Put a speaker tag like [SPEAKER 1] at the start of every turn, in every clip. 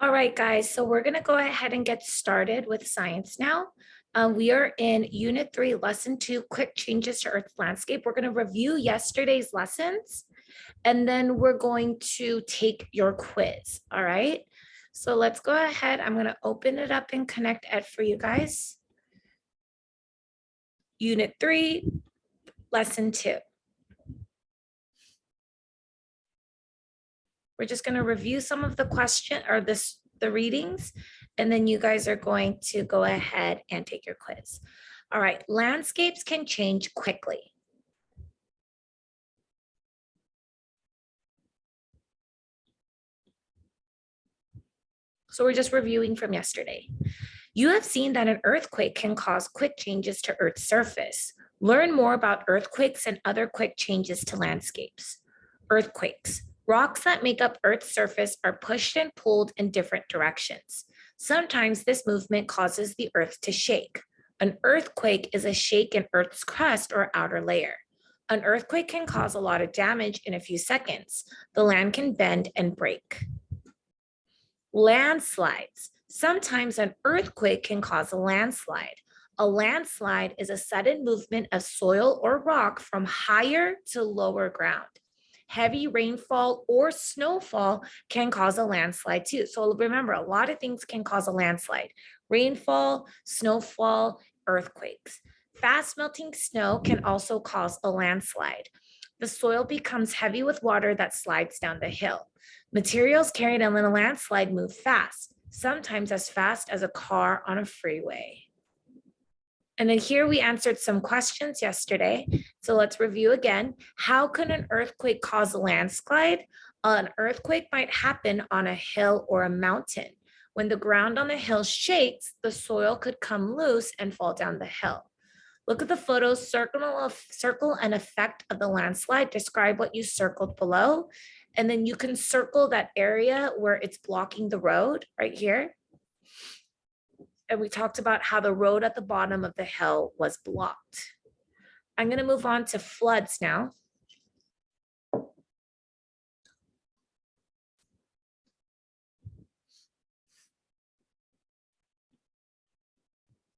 [SPEAKER 1] All right, guys, so we're going to go ahead and get started with science now. We are in Unit 3, Lesson 2, Quick Changes to Earth's Landscape. We're going to review yesterday's lessons, and then we're going to take your quiz, all right? So let's go ahead. I'm going to open it up in Connect Ed for you guys. Unit 3, Lesson 2. We're just going to review some of the the readings, and then you guys are going to go ahead and take your quiz. All right, landscapes can change quickly. So we're just reviewing from yesterday. You have seen that an earthquake can cause quick changes to Earth's surface. Learn more about earthquakes and other quick changes to landscapes. Earthquakes. Rocks that make up Earth's surface are pushed and pulled in different directions. Sometimes this movement causes the Earth to shake. An earthquake is a shake in Earth's crust or outer layer. An earthquake can cause a lot of damage in a few seconds. The land can bend and break. Landslides. Sometimes an earthquake can cause a landslide. A landslide is a sudden movement of soil or rock from higher to lower ground. Heavy rainfall or snowfall can cause a landslide too. So remember, a lot of things can cause a landslide. Rainfall, snowfall, earthquakes. Fast melting snow can also cause a landslide. The soil becomes heavy with water that slides down the hill. Materials carried in a landslide move fast, sometimes as fast as a car on a freeway. And then here we answered some questions yesterday. So let's review again. How can an earthquake cause a landslide? An earthquake might happen on a hill or a mountain. When the ground on the hill shakes, the soil could come loose and fall down the hill. Look at the photos, circle an effect of the landslide. Describe what you circled below. And then you can circle that area where it's blocking the road right here. And we talked about how the road at the bottom of the hill was blocked. I'm going to move on to floods now.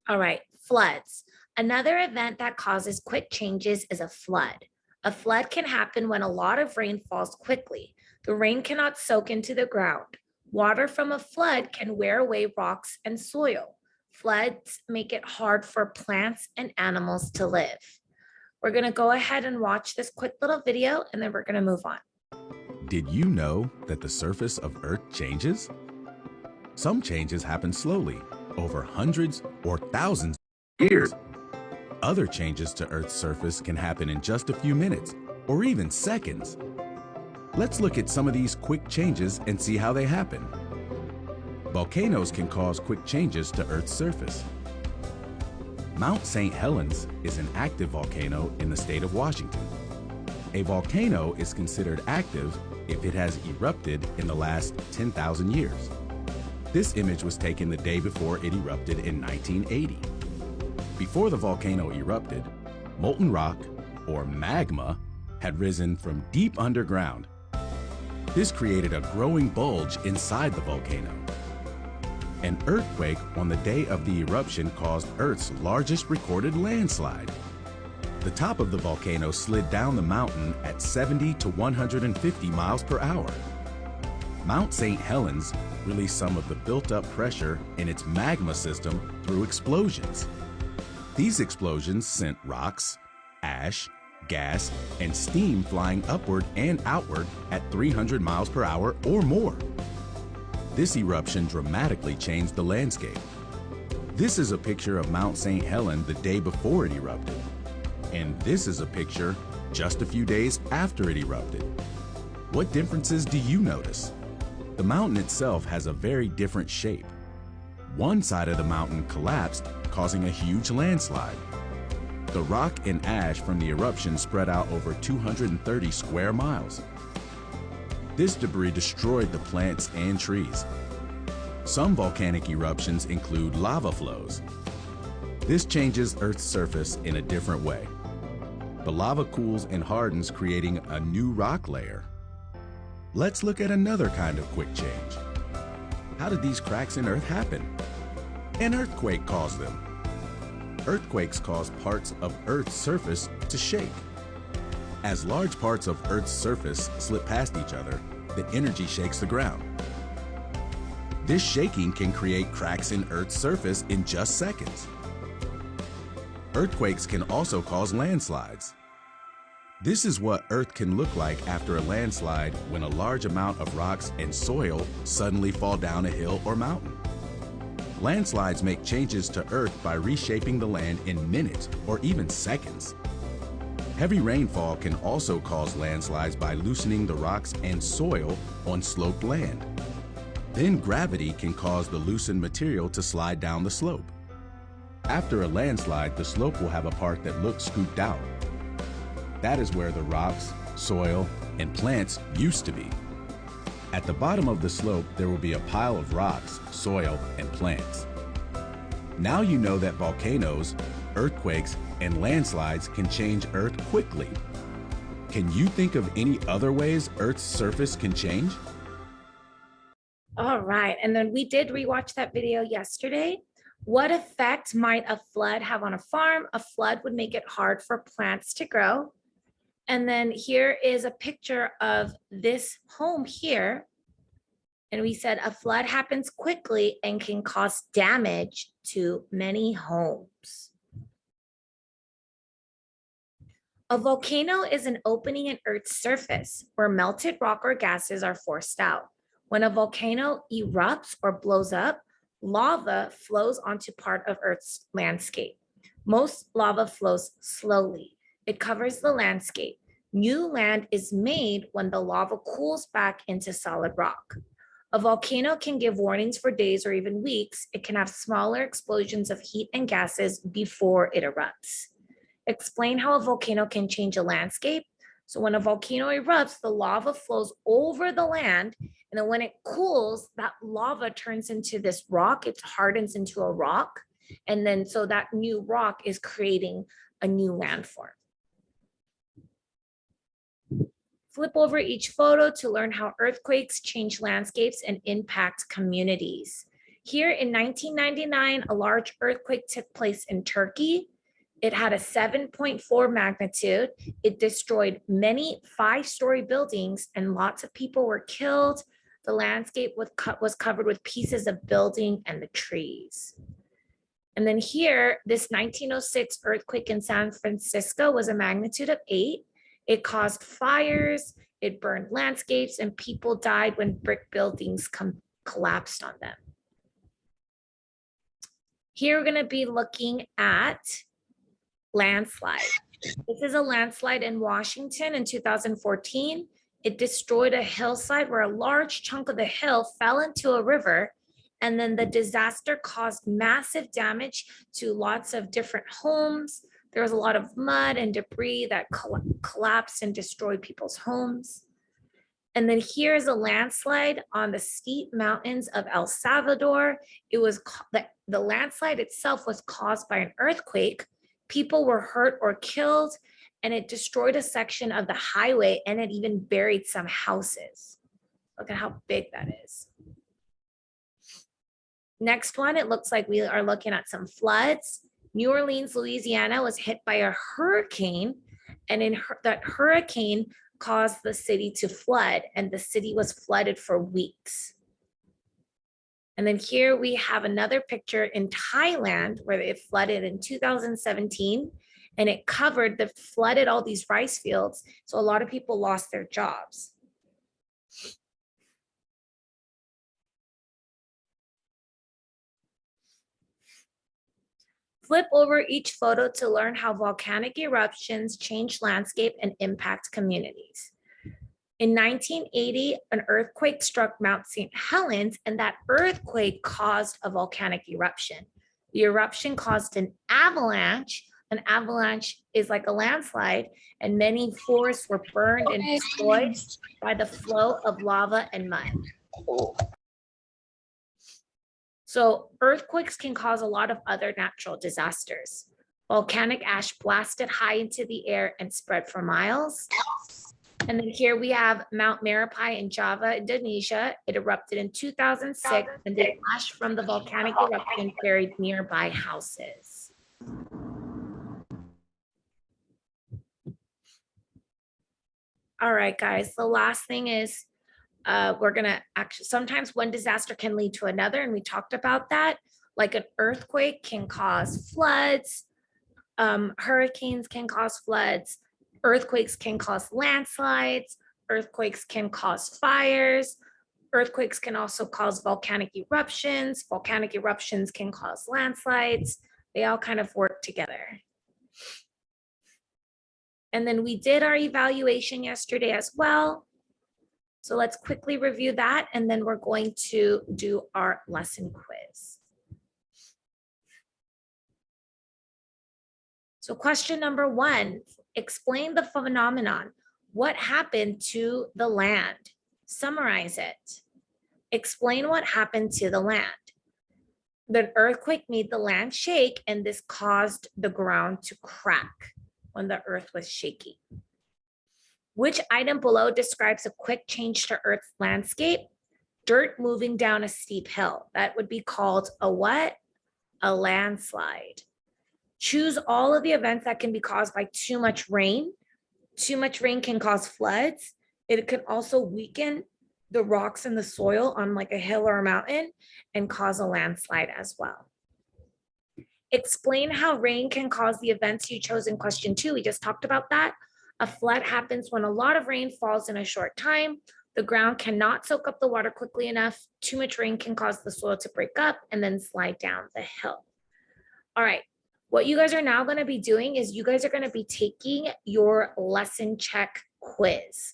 [SPEAKER 1] All right, floods. Another event that causes quick changes is a flood. A flood can happen when a lot of rain falls quickly. The rain cannot soak into the ground. Water from a flood can wear away rocks and soil. Floods make it hard for plants and animals to live. We're going to go ahead and watch this quick little video, and then we're going to move on.
[SPEAKER 2] Did you know that the surface of Earth changes? Some changes happen slowly, over hundreds or thousands of years. Other changes to Earth's surface can happen in just a few minutes or even seconds. Let's look at some of these quick changes and see how they happen. Volcanoes can cause quick changes to Earth's surface. Mount St. Helens is an active volcano in the state of Washington. A volcano is considered active if it has erupted in the last 10,000 years. This image was taken the day before it erupted in 1980. Before the volcano erupted, molten rock, or magma, had risen from deep underground. This created a growing bulge inside the volcano. An earthquake on the day of the eruption caused Earth's largest recorded landslide. The top of the volcano slid down the mountain at 70 to 150 miles per hour. Mount St. Helens released some of the built-up pressure in its magma system through explosions. These explosions sent rocks, ash, gas, and steam flying upward and outward at 300 miles per hour or more. This eruption dramatically changed the landscape. This is a picture of Mount St. Helens the day before it erupted. And this is a picture just a few days after it erupted. What differences do you notice? The mountain itself has a very different shape. One side of the mountain collapsed, causing a huge landslide. The rock and ash from the eruption spread out over 230 square miles. This debris destroyed the plants and trees. Some volcanic eruptions include lava flows. This changes Earth's surface in a different way. The lava cools and hardens, creating a new rock layer. Let's look at another kind of quick change. How did these cracks in Earth happen? An earthquake caused them. Earthquakes cause parts of Earth's surface to shake. As large parts of Earth's surface slip past each other, the energy shakes the ground. This shaking can create cracks in Earth's surface in just seconds. Earthquakes can also cause landslides. This is what Earth can look like after a landslide when a large amount of rocks and soil suddenly fall down a hill or mountain. Landslides make changes to Earth by reshaping the land in minutes or even seconds. Heavy rainfall can also cause landslides by loosening the rocks and soil on sloped land. Then gravity can cause the loosened material to slide down the slope. After a landslide, the slope will have a part that looks scooped out. That is where the rocks, soil, and plants used to be. At the bottom of the slope, there will be a pile of rocks, soil, and plants. Now you know that volcanoes, earthquakes, and landslides can change Earth quickly. Can you think of any other ways Earth's surface can change?
[SPEAKER 1] All right, and then we did rewatch that video yesterday. What effect might a flood have on a farm? A flood would make it hard for plants to grow. And then here is a picture of this home here. And we said a flood happens quickly and can cause damage to many homes. A volcano is an opening in Earth's surface where melted rock or gases are forced out. When a volcano erupts or blows up, lava flows onto part of Earth's landscape. Most lava flows slowly. It covers the landscape. New land is made when the lava cools back into solid rock. A volcano can give warnings for days or even weeks. It can have smaller explosions of heat and gases before it erupts. Explain how a volcano can change a landscape. So when a volcano erupts, the lava flows over the land, and then when it cools, that lava turns into this rock. It hardens into a rock, and then so that new rock is creating a new landform. Flip over each photo to learn how earthquakes change landscapes and impact communities. Here in 1999, a large earthquake took place in Turkey. It had a 7.4 magnitude. It destroyed many 5-story buildings and lots of people were killed. The landscape was covered with pieces of building and the trees. And then here, this 1906 earthquake in San Francisco was a magnitude of 8. It caused fires, it burned landscapes, and people died when brick buildings collapsed on them. Here we're going to be looking at landslide. This is a landslide in Washington in 2014. It destroyed a hillside where a large chunk of the hill fell into a river, and then the disaster caused massive damage to lots of different homes. There was a lot of mud and debris that collapsed and destroyed people's homes. And then here's a landslide on the steep mountains of El Salvador. It was the landslide itself was caused by an earthquake. People were hurt or killed, and it destroyed a section of the highway, and it even buried some houses. Look at how big that is. Next one, it looks like we are looking at some floods. New Orleans, Louisiana was hit by a hurricane, and that hurricane caused the city to flood, and the city was flooded for weeks. And then here we have another picture in Thailand where it flooded in 2017, and it flooded all these rice fields. So a lot of people lost their jobs. Flip over each photo to learn how volcanic eruptions change landscape and impact communities. In 1980, an earthquake struck Mount St. Helens, and that earthquake caused a volcanic eruption. The eruption caused an avalanche. An avalanche is like a landslide, and many forests were burned and destroyed by the flow of lava and mud. So earthquakes can cause a lot of other natural disasters. Volcanic ash blasted high into the air and spread for miles. And then here we have Mount Merapi in Java, Indonesia. It erupted in 2006 and the ash from the volcanic eruption buried nearby houses. All right, guys, the last thing is we're gonna actually, sometimes one disaster can lead to another, and we talked about that. Like an earthquake can cause floods, hurricanes can cause floods, earthquakes can cause landslides, earthquakes can cause fires, earthquakes can also cause volcanic eruptions can cause landslides. They all kind of work together. And then we did our evaluation yesterday as well. So let's quickly review that, and then we're going to do our lesson quiz. So question number 1, explain the phenomenon. What happened to the land? Summarize it. Explain what happened to the land. The earthquake made the land shake, and this caused the ground to crack when the earth was shaky. Which item below describes a quick change to Earth's landscape? Dirt moving down a steep hill. That would be called a what? A landslide. Choose all of the events that can be caused by too much rain. Too much rain can cause floods. It can also weaken the rocks in the soil on like a hill or a mountain and cause a landslide as well. Explain how rain can cause the events you chose in question 2. We just talked about that. A flood happens when a lot of rain falls in a short time. The ground cannot soak up the water quickly enough. Too much rain can cause the soil to break up and then slide down the hill. All right, what you guys are now going to be doing is you guys are going to be taking your lesson check quiz.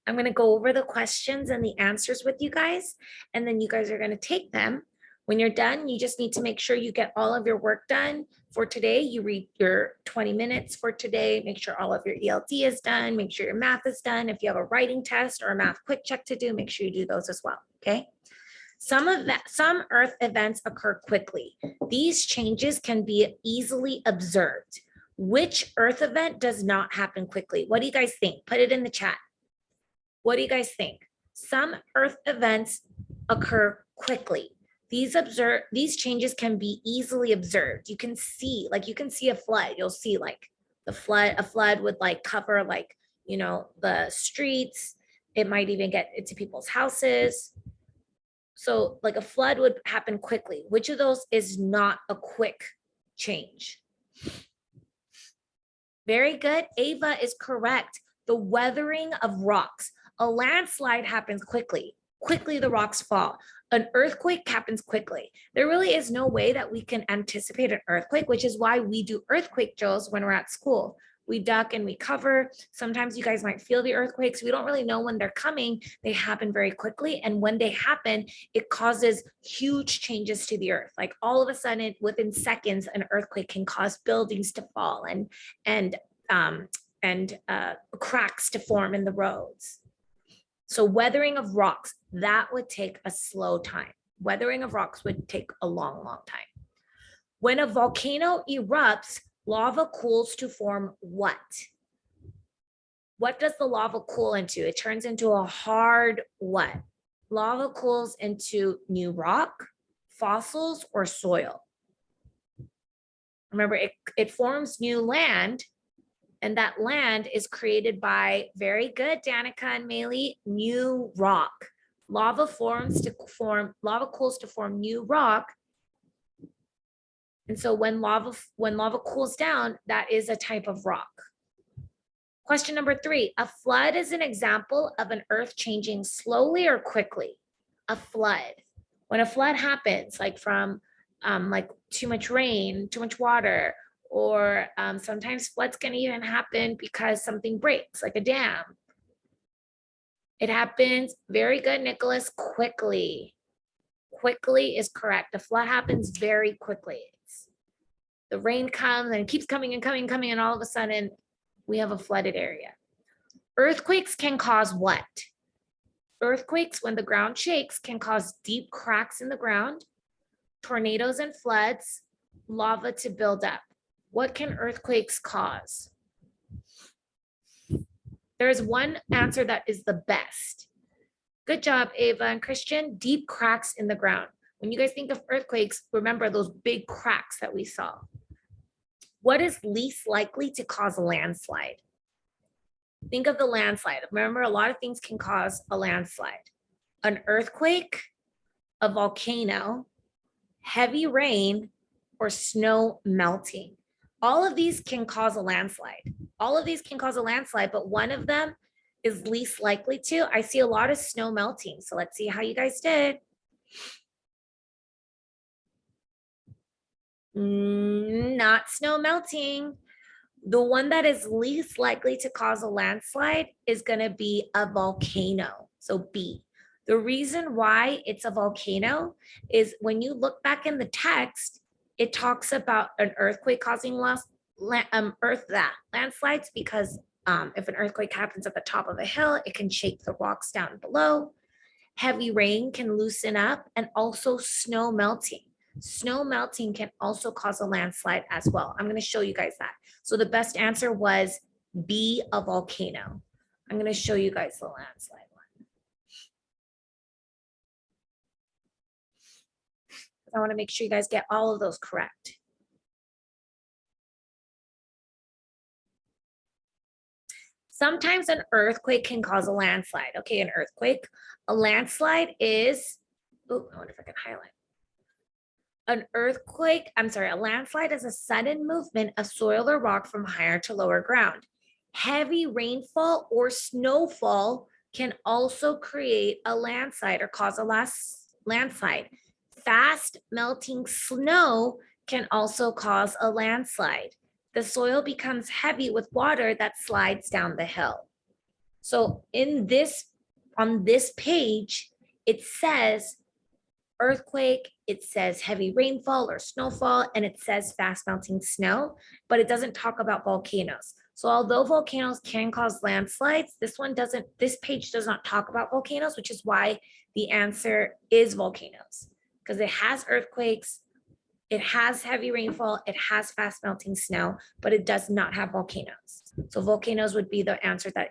[SPEAKER 1] I'm going to go over the questions and the answers with you guys, and then you guys are going to take them. When you're done, you just need to make sure you get all of your work done for today. You read your 20 minutes for today, make sure all of your ELD is done, make sure your math is done. If you have a writing test or a math quick check to do, make sure you do those as well, okay? Some Earth events occur quickly. These changes can be easily observed. Which Earth event does not happen quickly? What do you guys think? Put it in the chat. What do you guys think? Some Earth events occur quickly. These changes can be easily observed. You can see, like you can see a flood. You'll see like a flood would like cover like, you know, the streets. It might even get into people's houses. So like a flood would happen quickly. Which of those is not a quick change? Very good. Ava is correct. The weathering of rocks. A landslide happens quickly. Quickly the rocks fall. An earthquake happens quickly. There really is no way that we can anticipate an earthquake, which is why we do earthquake drills when we're at school. We duck and we cover. Sometimes you guys might feel the earthquakes. We don't really know when they're coming. They happen very quickly. And when they happen, it causes huge changes to the earth. Like all of a sudden, within seconds, an earthquake can cause buildings to fall and cracks to form in the roads. So weathering of rocks, that would take a slow time. Weathering of rocks would take a long, long time. When a volcano erupts, lava cools to form what? What does the lava cool into? It turns into a hard what? Lava cools into new rock, fossils, or soil. Remember, it forms new land, and that land is created by, very good, Danica and Maylee, new rock. Lava cools to form new rock. And so when lava cools down, that is a type of rock. Question number 3, a flood is an example of an earth changing slowly or quickly. A flood. When a flood happens, like from like too much rain, too much water, or sometimes floods can even happen because something breaks, like a dam. It happens, very good, Nicholas, quickly. Quickly is correct. The flood happens very quickly. The rain comes and it keeps coming and coming and coming, and all of a sudden we have a flooded area. Earthquakes can cause what? Earthquakes, when the ground shakes, can cause deep cracks in the ground, tornadoes and floods, lava to build up. What can earthquakes cause? There's one answer that is the best. Good job, Ava and Christian. Deep cracks in the ground. When you guys think of earthquakes, remember those big cracks that we saw. What is least likely to cause a landslide? Think of the landslide. Remember, a lot of things can cause a landslide. An earthquake, a volcano, heavy rain, or snow melting. All of these can cause a landslide. All of these can cause a landslide, but one of them is least likely to. I see a lot of snow melting. So let's see how you guys did. Not snow melting. The one that is least likely to cause a landslide is going to be a volcano. So B. The reason why it's a volcano is when you look back in the text, it talks about an earthquake causing landslides because if an earthquake happens at the top of a hill, it can shake the rocks down below. Heavy rain can loosen up, and also snow melting. Snow melting can also cause a landslide as well. I'm going to show you guys that. So the best answer was B, a volcano. I'm going to show you guys the landslide one. I want to make sure you guys get all of those correct. Sometimes an earthquake can cause a landslide. Okay, an earthquake. A landslide is, oh, I wonder if I can highlight. An earthquake, I'm sorry, a landslide is a sudden movement of soil or rock from higher to lower ground. Heavy rainfall or snowfall can also create a landslide or cause a landslide. Fast melting snow can also cause a landslide. The soil becomes heavy with water that slides down the hill. So on this page, it says earthquake, it says heavy rainfall or snowfall, and it says fast melting snow, but it doesn't talk about volcanoes. So although volcanoes can cause landslides, this page does not talk about volcanoes, which is why the answer is volcanoes, because it has earthquakes, it has heavy rainfall, it has fast melting snow, but it does not have volcanoes. So volcanoes would be the answer that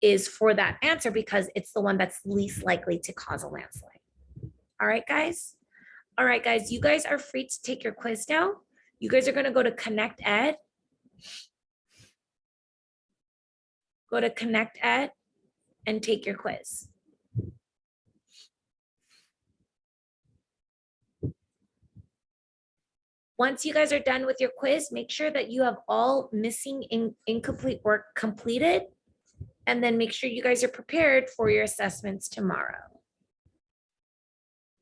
[SPEAKER 1] is for that answer because it's the one that's least likely to cause a landslide. All right, guys. All right, guys, you guys are free to take your quiz now. You guys are going to go to Connect Ed. Go to Connect Ed and take your quiz. Once you guys are done with your quiz, make sure that you have all missing incomplete work completed, and then make sure you guys are prepared for your assessments tomorrow.